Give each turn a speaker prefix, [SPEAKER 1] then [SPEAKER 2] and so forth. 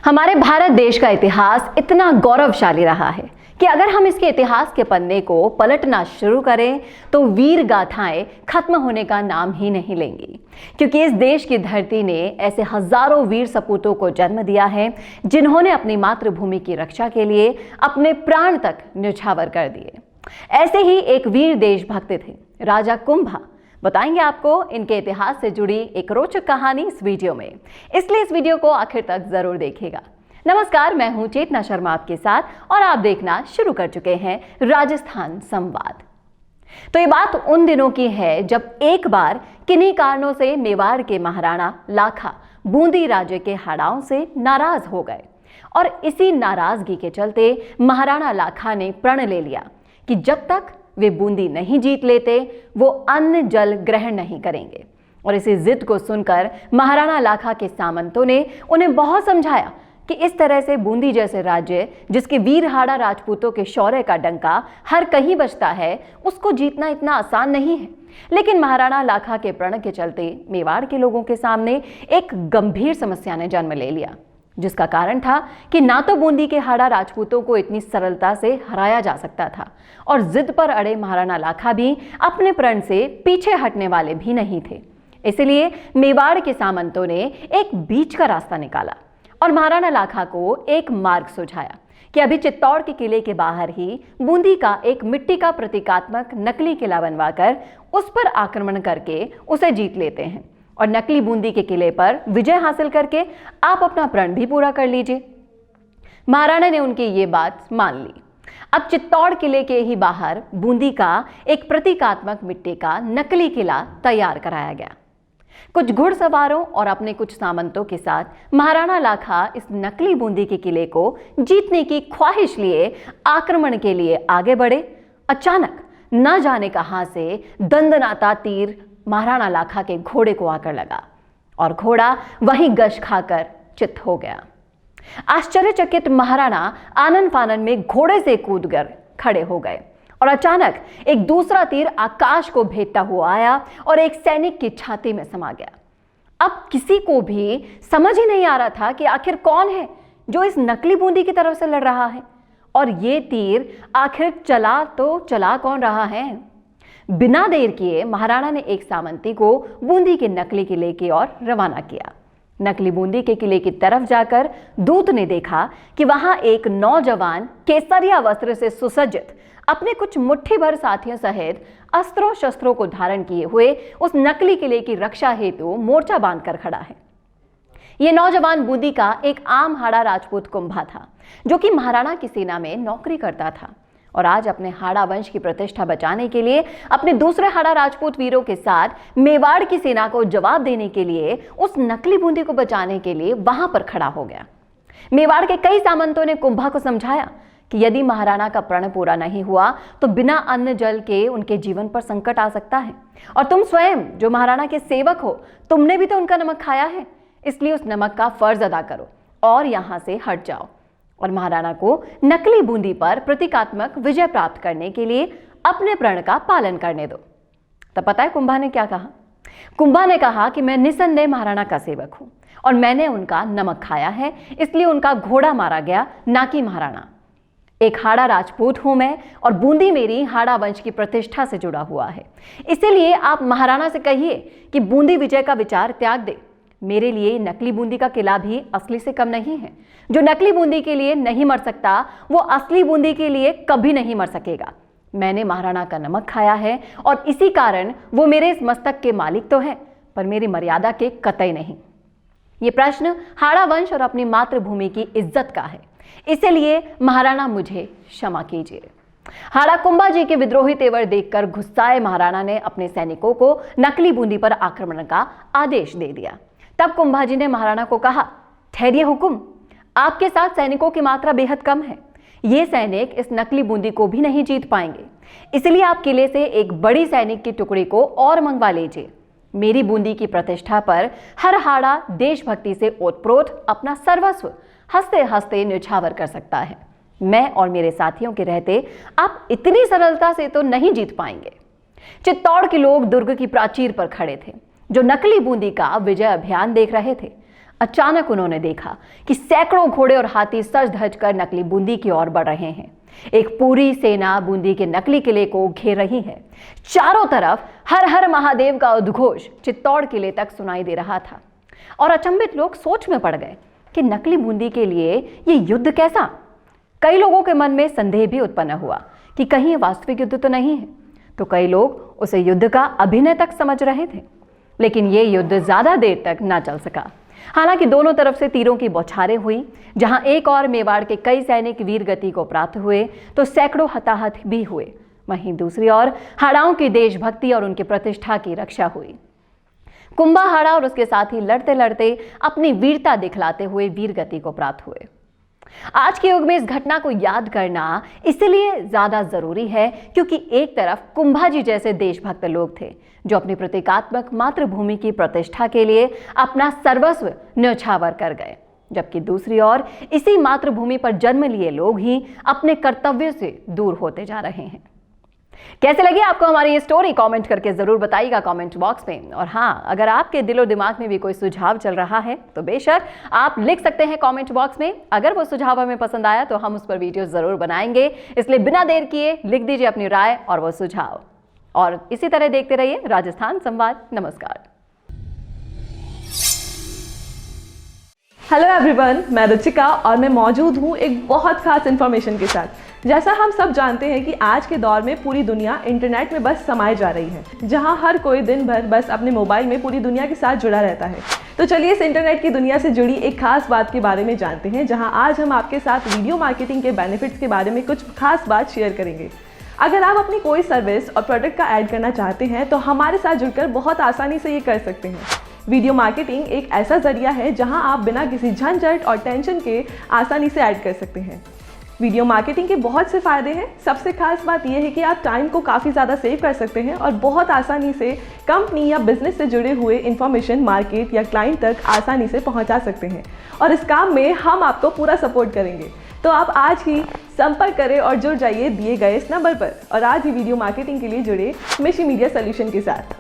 [SPEAKER 1] हमारे भारत देश का इतिहास इतना गौरवशाली रहा है कि अगर हम इसके इतिहास के पन्ने को पलटना शुरू करें तो वीर गाथाएं खत्म होने का नाम ही नहीं लेंगी, क्योंकि इस देश की धरती ने ऐसे हजारों वीर सपूतों को जन्म दिया है जिन्होंने अपनी मातृभूमि की रक्षा के लिए अपने प्राण तक न्यौछावर कर दिए। ऐसे ही एक वीर देशभक्त थे राजा कुंभा। बताएंगे आपको इनके इतिहास से जुड़ी एक रोचक कहानी इस वीडियो में, इसलिए इस वीडियो को आखिर तक जरूर देखिएगा। नमस्कार, मैं हूं चेतना शर्मा आपके साथ और आप देखना शुरू कर चुके हैं राजस्थान संवाद। तो ये बात उन दिनों की है जब एक बार किन्हीं कारणों से मेवाड़ के महाराणा लाखा बूंदी राज्य के हाड़ाओं से नाराज हो गए और इसी नाराजगी के चलते महाराणा लाखा ने प्रण ले लिया कि जब तक वे बूंदी नहीं जीत लेते वो अन्न जल ग्रहण नहीं करेंगे। और इसी जिद को सुनकर महाराणा लाखा के सामंतों ने उन्हें बहुत समझाया कि इस तरह से बूंदी जैसे राज्य जिसके वीर हाड़ा राजपूतों के शौर्य का डंका हर कहीं बजता है, उसको जीतना इतना आसान नहीं है। लेकिन महाराणा लाखा के प्रण के चलते मेवाड़ के लोगों के सामने एक गंभीर समस्या ने जन्म ले लिया, जिसका कारण था कि ना तो बूंदी के हाड़ा राजपूतों को इतनी सरलता से हराया जा सकता था और जिद पर अड़े महाराणा लाखा भी अपने प्रण से पीछे हटने वाले भी नहीं थे। इसलिए मेवाड़ के सामंतों ने एक बीच का रास्ता निकाला और महाराणा लाखा को एक मार्ग सुझाया कि अभी चित्तौड़ के किले के बाहर ही बूंदी का एक मिट्टी का प्रतीकात्मक नकली किला बनवाकर उस पर आक्रमण करके उसे जीत लेते हैं और नकली बूंदी के किले पर विजय हासिल करके आप अपना प्रण भी पूरा कर लीजिए। महाराणा ने उनकी ये बात मान ली। अब चित्तौड़ किले के ही बाहर बूंदी का एक प्रतीकात्मक मिट्टी का नकली किला तैयार कराया गया। कुछ घुड़सवारों और अपने कुछ सामंतों के साथ महाराणा लाखा इस नकली बूंदी के किले को जीतने की ख्वाहिश लिए आक्रमण के लिए आगे बढ़े। अचानक न जाने कहां से दंदनाता तीर महाराणा लाखा के घोड़े को आकर लगा और घोड़ा वहीं गश खाकर चित्त हो गया। आश्चर्यचकित महाराणा आनन फानन में घोड़े से कूदकर खड़े हो गए और अचानक एक दूसरा तीर आकाश को भेदता हुआ आया और एक सैनिक की छाती में समा गया। अब किसी को भी समझ ही नहीं आ रहा था कि आखिर कौन है जो इस नकली बूंदी की तरफ से लड़ रहा है और ये तीर आखिर चला तो चला कौन रहा है। बिना देर किए महाराणा ने एक सामंती को बूंदी के नकली किले की ओर रवाना किया। नकली बूंदी के किले की तरफ जाकर दूत ने देखा कि वहां एक नौजवान केसरिया वस्त्र से सुसज्जित अपने कुछ मुट्ठी भर साथियों सहित अस्त्रों शस्त्रों को धारण किए हुए उस नकली किले की रक्षा हेतु मोर्चा बांधकर खड़ा है। यह नौजवान बूंदी का एक आम हाड़ा राजपूत कुंभा था, जो कि महाराणा की सेना में नौकरी करता था और आज अपने हाड़ा वंश की प्रतिष्ठा बचाने के लिए अपने दूसरे हाड़ा राजपूत वीरों के साथ मेवाड़ की सेना को जवाब देने के लिए उस नकली बूंदी को बचाने के लिए वहां पर खड़ा हो गया। मेवाड़ के कई सामंतों ने कुंभा को समझाया कि यदि महाराणा का प्रण पूरा नहीं हुआ तो बिना अन्न जल के उनके जीवन पर संकट आ सकता है और तुम स्वयं जो महाराणा के सेवक हो, तुमने भी तो उनका नमक खाया है, इसलिए उस नमक का फर्ज अदा करो और यहां से हट जाओ और महाराणा को नकली बूंदी पर प्रतीकात्मक विजय प्राप्त करने के लिए अपने प्रण का पालन करने दो। तब पता है कुंभा ने क्या कहा? कुंभा ने कहा कि मैं निसंदेह महाराणा का सेवक हूं और मैंने उनका नमक खाया है, इसलिए उनका घोड़ा मारा गया, ना कि महाराणा। एक हाड़ा राजपूत हूं मैं और बूंदी मेरी हाड़ा वंश की प्रतिष्ठा से जुड़ा हुआ है, इसीलिए आप महाराणा से कहिए कि बूंदी विजय का विचार त्याग दे। मेरे लिए नकली बूंदी का किला भी असली से कम नहीं है। जो नकली बूंदी के लिए नहीं मर सकता वो असली बूंदी के लिए कभी नहीं मर सकेगा। मैंने महाराणा का नमक खाया है और इसी कारण वो मेरे इस मस्तक के मालिक तो है, पर मेरी मर्यादा के कतई नहीं। ये प्रश्न हाड़ा वंश और अपनी मातृभूमि की इज्जत का है, इसलिए महाराणा मुझे क्षमा कीजिए। हाड़ा कुंभा जी के विद्रोही तेवर देखकर गुस्साए महाराणा ने अपने सैनिकों को नकली बूंदी पर आक्रमण का आदेश दे दिया। तब कुंभा जी ने महाराणा को कहा, ठहरिए हुकुम, आपके साथ सैनिकों की मात्रा बेहद कम है। ये सैनिक इस नकली बूंदी को भी नहीं जीत पाएंगे, इसलिए आप किले से एक बड़ी सैनिक की टुकड़ी को और मंगवा लीजिए। मेरी बूंदी की प्रतिष्ठा पर हर हाड़ा देशभक्ति से ओतप्रोत अपना सर्वस्व हंसते हंसते न्यौछावर कर सकता है। मैं और मेरे साथियों के रहते आप इतनी सरलता से तो नहीं जीत पाएंगे। चित्तौड़ के लोग दुर्ग की प्राचीर पर खड़े थे, जो नकली बूंदी का विजय अभियान देख रहे थे। अचानक उन्होंने देखा कि सैकड़ों घोड़े और हाथी सज धज कर नकली बूंदी की ओर बढ़ रहे हैं। एक पूरी सेना बूंदी के नकली किले को घेर रही है। चारों तरफ हर हर महादेव का उद्घोष चित्तौड़ किले तक सुनाई दे रहा था और अचंभित लोग सोच में पड़ गए कि नकली बूंदी के लिए ये युद्ध कैसा। कई लोगों के मन में संदेह भी उत्पन्न हुआ कि कहीं ये वास्तविक युद्ध तो नहीं है, तो कई लोग उसे युद्ध का अभिनय तक समझ रहे थे। लेकिन ये युद्ध ज्यादा देर तक ना चल सका। हालांकि दोनों तरफ से तीरों की बौछारें हुई। जहां एक और मेवाड़ के कई सैनिक वीर गति को प्राप्त हुए तो सैकड़ों हताहत भी हुए, वहीं दूसरी ओर हाड़ाओं की देशभक्ति और उनकी प्रतिष्ठा की रक्षा हुई। कुंभा हाड़ा और उसके साथी लड़ते लड़ते अपनी वीरता दिखलाते हुए वीर गति को प्राप्त हुए। आज के युग में इस घटना को याद करना इसलिए ज्यादा जरूरी है क्योंकि एक तरफ कुंभा जी जैसे देशभक्त लोग थे जो अपनी प्रतीकात्मक मातृभूमि की प्रतिष्ठा के लिए अपना सर्वस्व न्यौछावर कर गए, जबकि दूसरी ओर इसी मातृभूमि पर जन्म लिए लोग ही अपने कर्तव्य से दूर होते जा रहे हैं। कैसे लगी आपको हमारी ये स्टोरी? कमेंट करके जरूर बताइएगा कमेंट बॉक्स में। और हाँ, अगर आपके दिलो दिमाग में भी कोई सुझाव चल रहा है तो बेशक आप लिख सकते हैं कमेंट बॉक्स में। अगर वो सुझाव हमें पसंद आया तो हम उस पर वीडियो जरूर बनाएंगे, इसलिए बिना देर किए लिख दीजिए अपनी राय और वो सुझाव। और इसी तरह देखते रहिए राजस्थान संवाद। नमस्कार।
[SPEAKER 2] हेलो एवरीवन, मैं रुचिका और मैं मौजूद हूँ एक बहुत खास इन्फॉर्मेशन के साथ। जैसा हम सब जानते हैं कि आज के दौर में पूरी दुनिया इंटरनेट में बस समाये जा रही है, जहां हर कोई दिन भर बस अपने मोबाइल में पूरी दुनिया के साथ जुड़ा रहता है। तो चलिए इस इंटरनेट की दुनिया से जुड़ी एक खास बात के बारे में जानते हैं, जहां आज हम आपके साथ वीडियो मार्केटिंग के बेनिफिट्स के बारे में कुछ खास बात शेयर करेंगे। अगर आप अपनी कोई सर्विस और प्रोडक्ट का ऐड करना चाहते हैं तो हमारे साथ जुड़कर बहुत आसानी से ये कर सकते हैं। वीडियो मार्केटिंग एक ऐसा जरिया है जहां आप बिना किसी झंझट और टेंशन के आसानी से ऐड कर सकते हैं। वीडियो मार्केटिंग के बहुत से फ़ायदे हैं। सबसे खास बात यह है कि आप टाइम को काफ़ी ज़्यादा सेव कर सकते हैं और बहुत आसानी से कंपनी या बिजनेस से जुड़े हुए इन्फॉर्मेशन मार्केट या क्लाइंट तक आसानी से पहुंचा सकते हैं। और इस काम में हम आपको पूरा सपोर्ट करेंगे। तो आप आज ही संपर्क करें और जुड़ जाइए दिए गए इस नंबर पर और आज ही वीडियो मार्केटिंग के लिए जुड़े मिशी मीडिया सोल्यूशन के साथ।